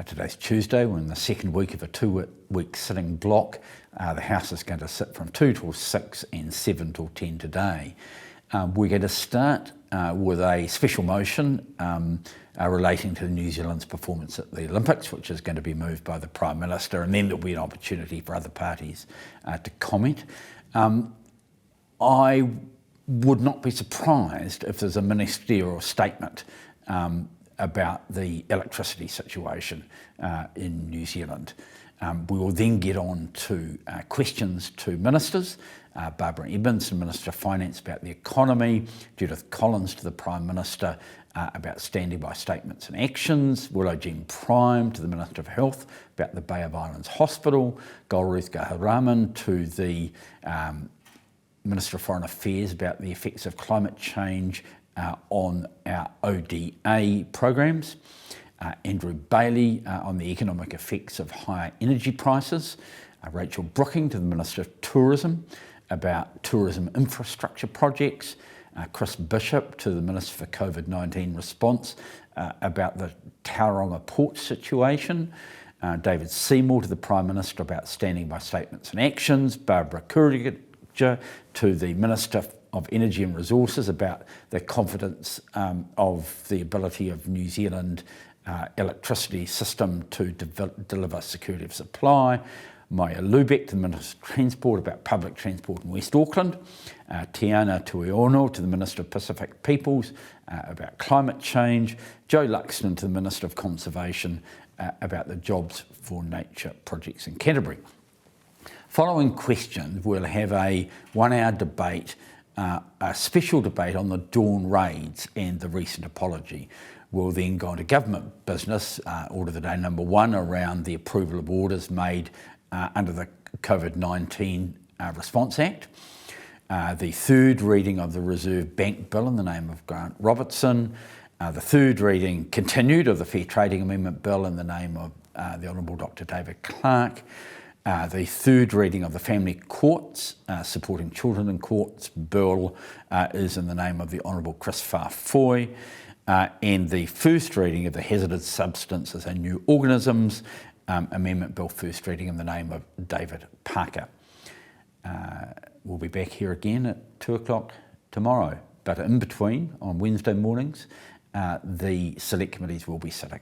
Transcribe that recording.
Today's Tuesday. We're in the second week of a 2-week sitting block. The House is going to sit from 2 till 6 and 7 till 10 today. We're going to start with a special motion relating to New Zealand's performance at the Olympics, which is going to be moved by the Prime Minister, and then there'll be an opportunity for other parties to comment. I would not be surprised if there's a ministerial statement about the electricity situation in New Zealand. We will then get on to questions to ministers. Barbara Edmonds, the Minister of Finance, about the economy, Judith Collins to the Prime Minister about standing by statements and actions, Willow Jean Prime to the Minister of Health about the Bay of Islands Hospital, Golruth Gaharaman to the Minister of Foreign Affairs about the effects of climate change on our ODA programs, Andrew Bailey on the economic effects of higher energy prices, Rachel Brooking to the Minister of Tourism about tourism infrastructure projects, Chris Bishop to the Minister for COVID-19 response about the Tauranga port situation, David Seymour to the Prime Minister about standing by statements and actions, Barbara Kuriga to the Minister of Energy and Resources about the confidence of the ability of New Zealand electricity system to deliver security of supply, Maya Lubeck to the Minister of Transport about public transport in West Auckland, Tiana Tuiono to the Minister of Pacific Peoples about climate change, Joe Luxton to the Minister of Conservation about the Jobs for Nature projects in Canterbury. Following questions, we'll have a 1-hour debate, a special debate on the Dawn raids and the recent apology. We'll then go on to government business, order of the day number 1, around the approval of orders made under the COVID-19 Response Act. The third reading of the Reserve Bank Bill in the name of Grant Robertson. The third reading continued of the Fair Trading Amendment Bill in the name of the Honourable Dr David Clark. The third reading of the Family Courts, Supporting Children in Courts Bill is in the name of the Honourable Chris Farfoy. And the first reading of the Hazardous Substances and New Organisms Amendment Bill, first reading in the name of David Parker. We'll be back here again at 2 o'clock tomorrow, but in between, on Wednesday mornings, the select committees will be sitting.